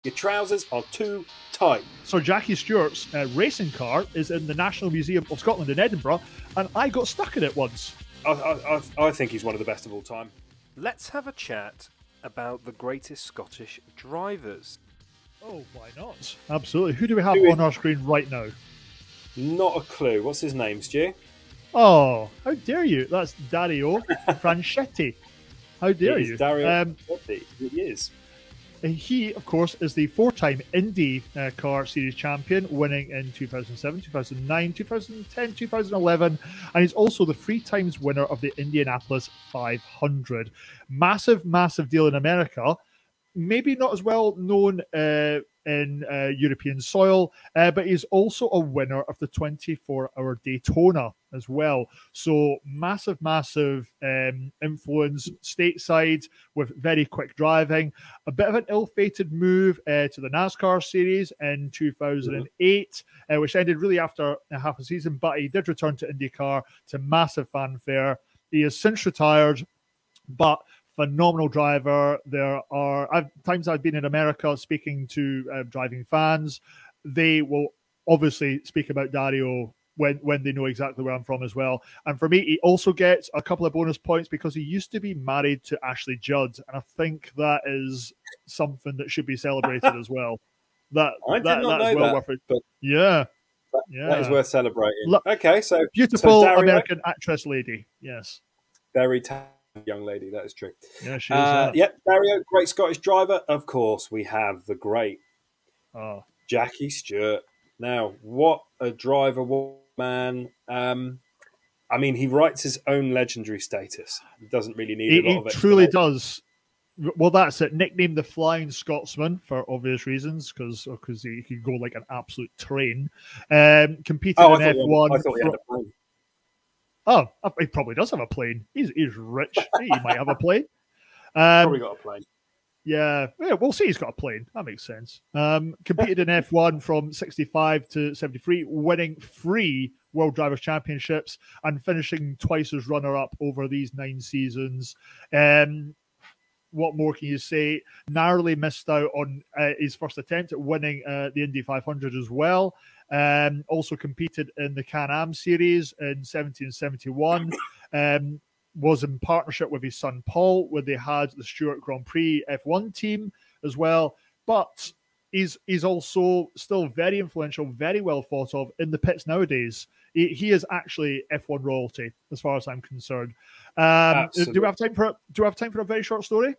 Your trousers are too tight. Sir Jackie Stewart's racing car is in the National Museum of Scotland in Edinburgh, and I got stuck in it once. I think he's one of the best of all time. Let's have a chat about the greatest Scottish drivers. Oh, why not? Absolutely. Who do we have on our screen right now? Not a clue. What's his name, Stu? Oh, how dare you? That's Dario Franchitti. How dare you? Dario Franchitti. He is. He, of course, is the four-time Indy Car Series champion, winning in 2007, 2009, 2010, 2011, and he's also the 3 times winner of the Indianapolis 500. Massive, massive deal in America. Maybe not as well known in European soil, but he's also a winner of the 24-hour Daytona as well. So massive, massive influence stateside with very quick driving. A bit of an ill-fated move to the NASCAR series in 2008, which ended really after half a season, but he did return to IndyCar to massive fanfare. He has since retired, but phenomenal driver. There are times I've been in America speaking to driving fans. They will obviously speak about Dario when they know exactly where I'm from as well. And for me, he also gets a couple of bonus points because he used to be married to Ashley Judd, and I think that is something that should be celebrated as well. I did not know that, worth it. But yeah. That is worth celebrating. Okay, so beautiful Dario, American actress lady. Yes, very talented young lady. That is true. Yeah, she is. Yep, Dario, great Scottish driver. Of course, we have the great Jackie Stewart. Now, what a driver, what a man. I mean, he writes his own legendary status. He doesn't really need a lot of it. He truly does. Well, that's it. Nicknamed the Flying Scotsman for obvious reasons, because he could go like an absolute train. Competed in F1. I thought he had a plane. Oh, he probably does have a plane. He's rich. He might have a plane. Probably got a plane. Yeah, we'll see. He's got a plane. That makes sense. Competed in F1 from 65 to 73, winning 3 World Drivers' Championships and finishing twice as runner-up over these 9 seasons. What more can you say? Narrowly missed out on his first attempt at winning the Indy 500 as well. Also competed in the Can-Am series in 1771. Was in partnership with his son Paul, where they had the Stewart Grand Prix F1 team as well. But he's also still very influential, very well thought of in the pits nowadays. He is actually F1 royalty, as far as I'm concerned. Do we have time for a very short story?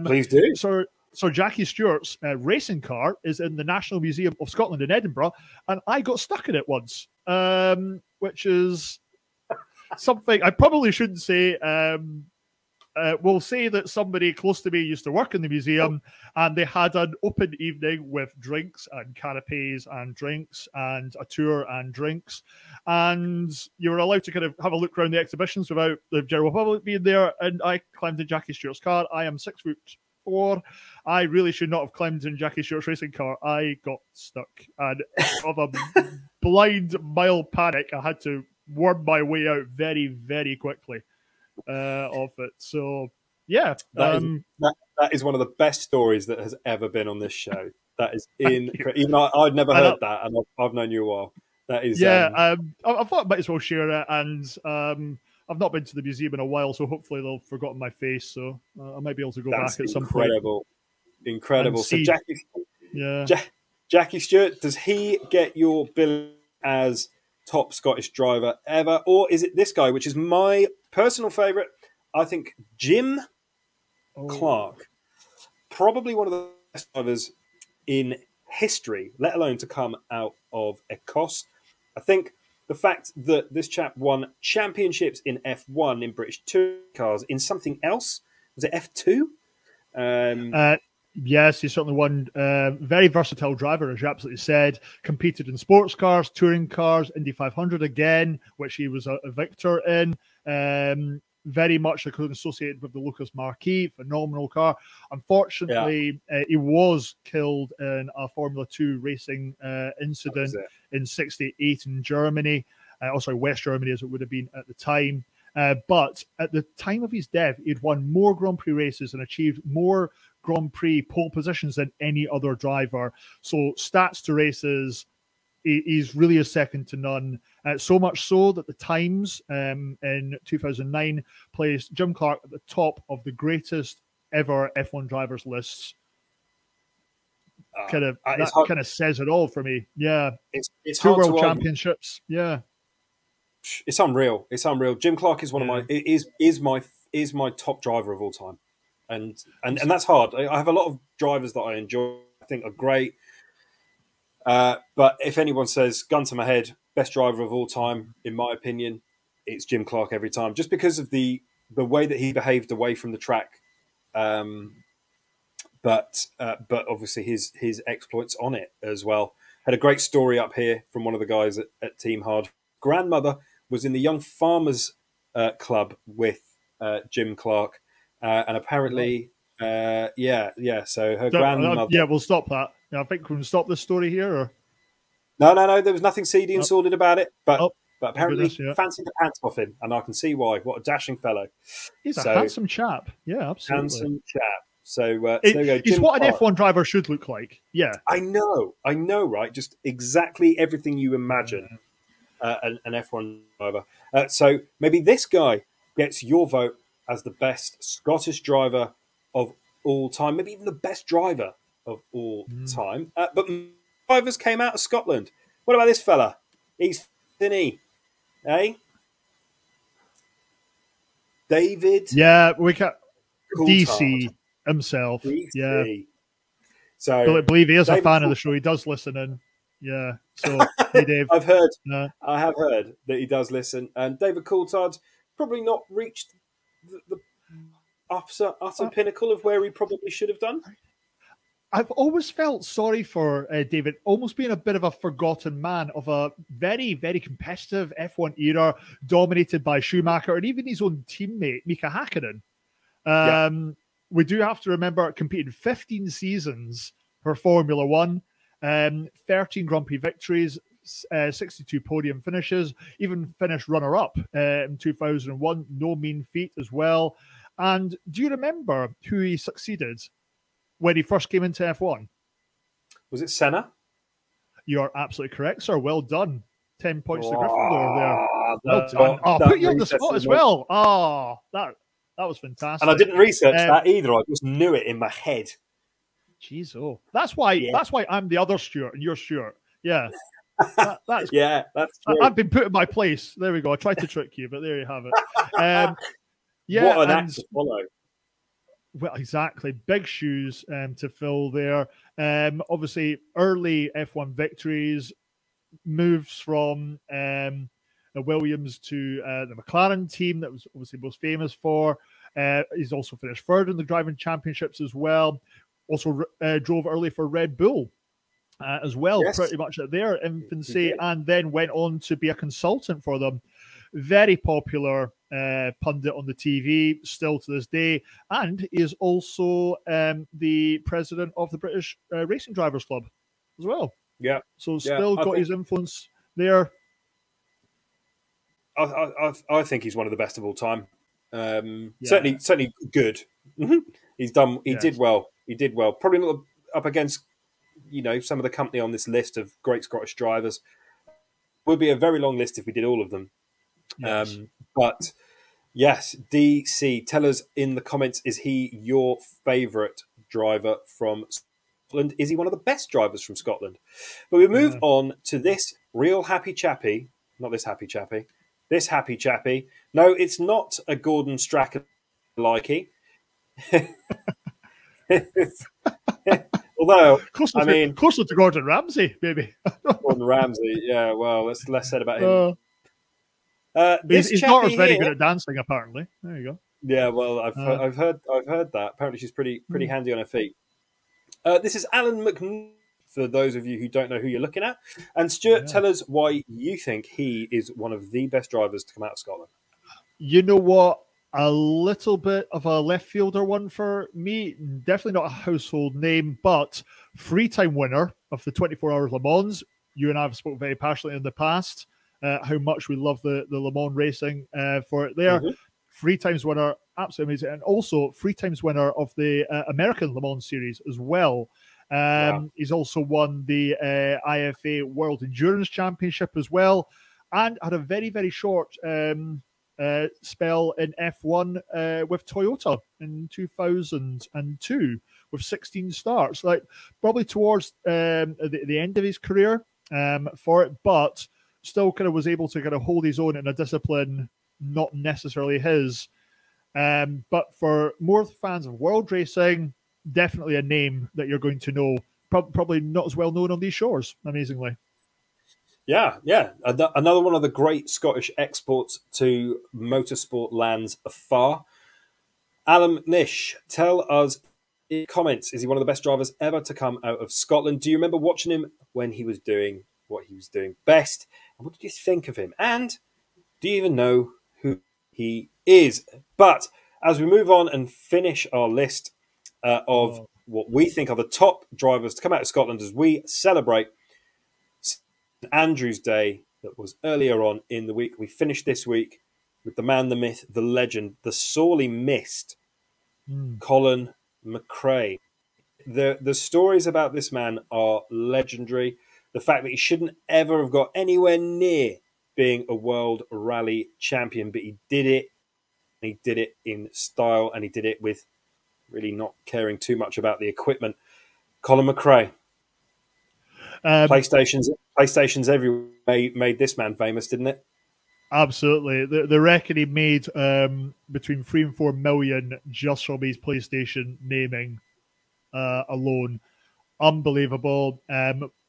Please do. So Jackie Stewart's racing car is in the National Museum of Scotland in Edinburgh, and I got stuck in it once, which is something I probably shouldn't say. We'll say that somebody close to me used to work in the museum, and they had an open evening with drinks and canapes and drinks and a tour and drinks, and you were allowed to kind of have a look around the exhibitions without the general public being there. And I climbed in Jackie Stewart's car. I am 6'4". I really should not have climbed in Jackie Stewart's racing car. I got stuck, and of a blind, mild panic, I had to worm my way out very, very quickly of it. So yeah, that is one of the best stories that has ever been on this show. That is incredible. Even I'd never heard that, and I've known you a while. That is I thought I might as well share it, and I've not been to the museum in a while, so hopefully they'll have forgotten my face, so I might be able to go back at some point. Incredible. So Jackie, Jackie Stewart, does he get your bill as top Scottish driver ever, or is it this guy, which is my personal favourite? I think Jim Clark, probably one of the best drivers in history, let alone to come out of Ecosse. I think the fact that this chap won championships in F1 in British touring cars in something else, was it F2? Yes, he certainly won. Very versatile driver, as you absolutely said. Competed in sports cars, touring cars, Indy 500 again, which he was a victor in. Very much associated with the Lucas Marquis, phenomenal car. Unfortunately, he was killed in a Formula 2 racing incident in '68 in Germany. West Germany, as it would have been at the time. But at the time of his death, he'd won more Grand Prix races and achieved more Grand Prix pole positions than any other driver. So stats to races, he's really a second to none. So much so that the Times in 2009 placed Jim Clark at the top of the greatest ever F1 drivers lists. That kind of says it all for me. Yeah, it's two hard to world argue. championships. Yeah, it's unreal. It's unreal. Jim Clark is one of my is my top driver of all time, and that's hard. I have a lot of drivers that I enjoy. I think are great. But if anyone says gun to my head, best driver of all time, in my opinion, it's Jim Clark every time, just because of the way that he behaved away from the track. But obviously his exploits on it as well. Had a great story up here from one of the guys at Team Hard. Grandmother was in the Young Farmers Club with Jim Clark, and apparently, So her grandmother. We'll stop that. I think we can stop this story here. Or... No. There was nothing seedy and sordid about it, but apparently fancied the pants off him, and I can see why. What a dashing fellow! He's a handsome chap. Yeah, absolutely. Handsome chap. So there we go. He's what an F1 driver should look like. Yeah, I know, right? Just exactly everything you imagine an F1 driver. So maybe this guy gets your vote as the best Scottish driver of all time, maybe even the best driver of all time. But drivers came out of Scotland. What about this fella? He's thinny, eh? David. Yeah, we can. Coulthard. DC himself. DC. Yeah. So I believe he is David a fan of the show. He does listen in. Yeah. So hey, Dave. I have heard that he does listen. And David Coulthard probably not reached the utter pinnacle of where he probably should have done. I've always felt sorry for David, almost being a bit of a forgotten man of a very, very competitive F1 era dominated by Schumacher and even his own teammate, Mika Hakkinen. We do have to remember competing 15 seasons for Formula One, 13 Grand Prix victories, 62 podium finishes, even finished runner-up in 2001. No mean feat as well. And do you remember who he succeeded when he first came into F1? Was it Senna? You are absolutely correct, sir. Well done. 10 points to Gryffindor there. Well done. Put you on the spot as well. That was fantastic. And I didn't research that either. I just knew it in my head. Jeez, that's why I'm the other Stewart and you're Stewart. Yeah. That's true. I've been put in my place. There we go. I tried to trick you, but there you have it. What an act to follow. Well, exactly. Big shoes to fill there. Obviously, early F1 victories, moves from Williams to the McLaren team that was obviously most famous for. He's also finished third in the driving championships as well. Also drove early for Red Bull as well, pretty much at their infancy, and then went on to be a consultant for them. Very popular pundit on the TV, still to this day, and is also the president of the British Racing Drivers Club as well. Yeah. So still got his influence there. I think he's one of the best of all time. Certainly good. He did well. He did well. Probably not up against some of the company on this list of great Scottish drivers. Would be a very long list if we did all of them. Yes. But yes, DC, tell us in the comments, is he your favourite driver from Scotland? Is he one of the best drivers from Scotland? But we move on to this real happy chappy, not this happy chappy, this happy chappy. No, it's not a Gordon Strachan likey. Although, closer to Gordon Ramsay, maybe. Gordon Ramsay, yeah. Well, that's less said about him. His daughter's very good at dancing, apparently. There you go. Yeah, well, I've heard that. Apparently, she's pretty handy on her feet. This is Alan McNeil, for those of you who don't know who you're looking at. And Stuart, tell us why you think he is one of the best drivers to come out of Scotland. You know what? A little bit of a left fielder one for me. Definitely not a household name, but three-time winner of the 24 Hours Le Mans. You and I have spoken very passionately in the past how much we love the Le Mans racing for it there. 3 times winner, absolutely amazing, and also 3 times winner of the American Le Mans Series as well. Wow. He's also won the IFA World Endurance Championship as well, and had a very, very short spell in F1 with Toyota in 2002 with 16 starts, like probably towards the end of his career for it, but still kind of was able to kind of hold his own in a discipline not necessarily his. But for more fans of world racing, definitely a name that you're going to know. Probably not as well known on these shores, amazingly. Yeah. Another one of the great Scottish exports to motorsport lands afar. Alan McNish, tell us in comments, is he one of the best drivers ever to come out of Scotland? Do you remember watching him when he was doing what he was doing best? And what did you think of him? And do you even know who he is? But as we move on and finish our list of what we think are the top drivers to come out of Scotland as we celebrate St Andrew's Day that was earlier on in the week, we finished this week with the man, the myth, the legend, the sorely missed Colin McRae. The stories about this man are legendary. The fact that he shouldn't ever have got anywhere near being a world rally champion, but he did it. He did it in style, and he did it with really not caring too much about the equipment. Colin McRae. PlayStations everywhere made this man famous, didn't it? Absolutely. The record he made between 3 and 4 million just from his PlayStation naming alone. Unbelievable.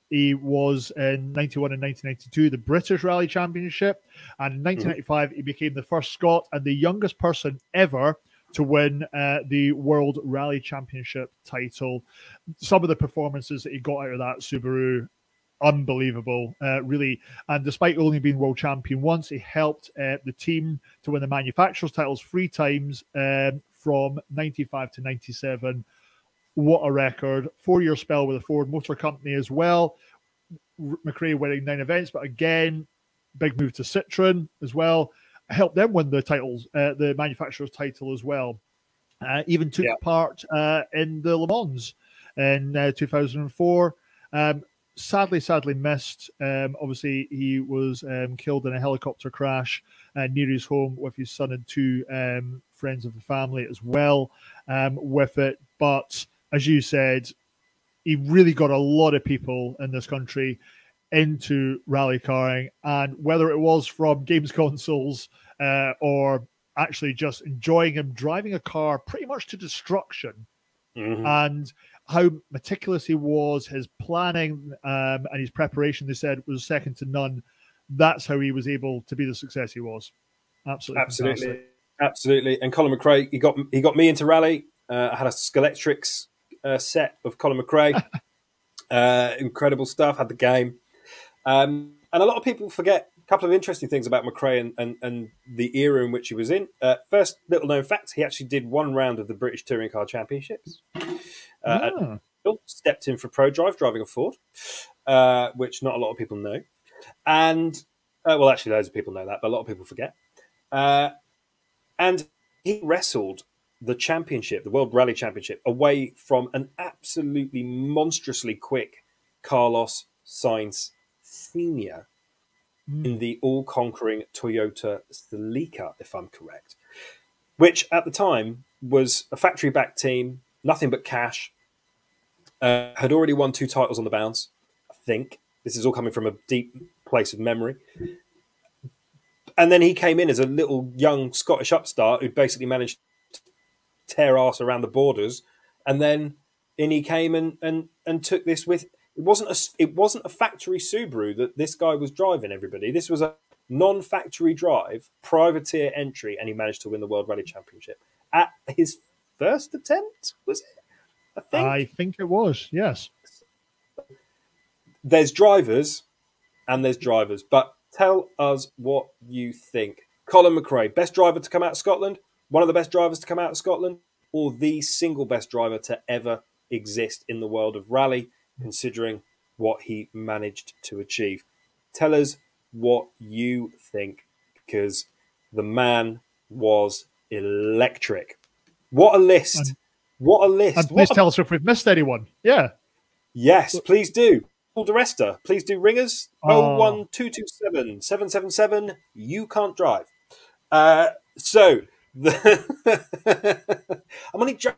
He was in 91 and 1992 the British Rally Championship, and in 1995 he became the first Scot and the youngest person ever to win the World Rally Championship title. Some of the performances that he got out of that Subaru, unbelievable, really. And despite only being world champion once, he helped the team to win the manufacturers' titles 3 times from 95 to 97. What a record. 4-year spell with the Ford Motor Company as well. McRae winning 9 events, but again, big move to Citroën as well. Helped them win the titles, the manufacturer's title as well. Even took part in the Le Mans in 2004. Sadly missed. Obviously, he was killed in a helicopter crash near his home with his son and 2 friends of the family as well with it. But as you said, he really got a lot of people in this country into rally carring, and whether it was from games consoles or actually just enjoying him driving a car pretty much to destruction, and how meticulous he was, his planning and his preparation, they said, was second to none. That's how he was able to be the success he was. Absolutely. And Colin McRae, he got me into rally. I had a Scalextrics set of Colin McRae. Incredible stuff. Had the game. And a lot of people forget a couple of interesting things about McRae and the era in which he was in. First, little known fact, he actually did 1 round of the British Touring Car Championships. Stepped in for Pro Drive, driving a Ford, which not a lot of people know. And, well, actually, loads of people know that, but a lot of people forget. And he wrestled the championship, the World Rally Championship, away from an absolutely monstrously quick Carlos Sainz Sr. in the all-conquering Toyota Celica, if I'm correct, which at the time was a factory-backed team, nothing but cash, had already won 2 titles on the bounce, I think. This is all coming from a deep place of memory. And then he came in as a little young Scottish upstart who basically managed to tear ass around the borders, and then in he came and took this with. It wasn't a factory Subaru that this guy was driving, everybody. This was a non-factory drive, privateer entry, and he managed to win the World Rally Championship at his first attempt, was it? I think it was, yes. There's drivers and there's drivers, but tell us what you think. Colin McRae, best driver to come out of Scotland, one of the best drivers to come out of Scotland, or the single best driver to ever exist in the world of rally, considering what he managed to achieve. Tell us what you think, because the man was electric. What a list. What a list. And please tell us if we've missed anyone. Yeah. Yes, please do. Paul DeResta, please do ringers. Oh. 01227 777. You can't drive. I'm only joking.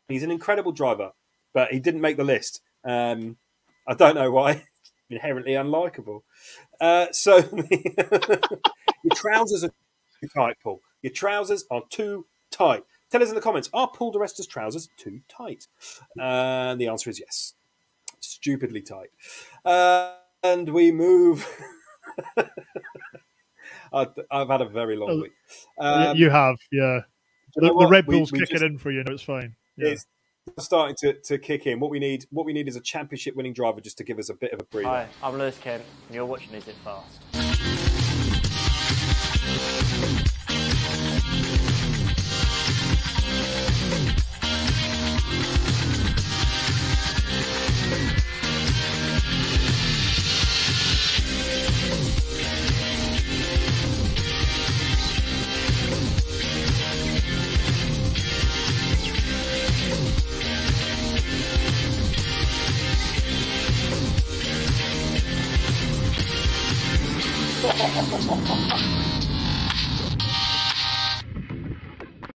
He's an incredible driver, but he didn't make the list. I don't know why. Inherently unlikable. Your trousers are too tight, Paul. Your trousers are too tight. Tell us in the comments, are Paul DeResta's trousers too tight? And the answer is yes. Stupidly tight. And we move. I've had a very long week. You have, yeah. The Red Bull's kicking in for you, it's fine. Yeah. It's starting to kick in. What we need is a championship-winning driver just to give us a bit of a breather. Hi, I'm Lewis Kent, and you're watching Is It Fast?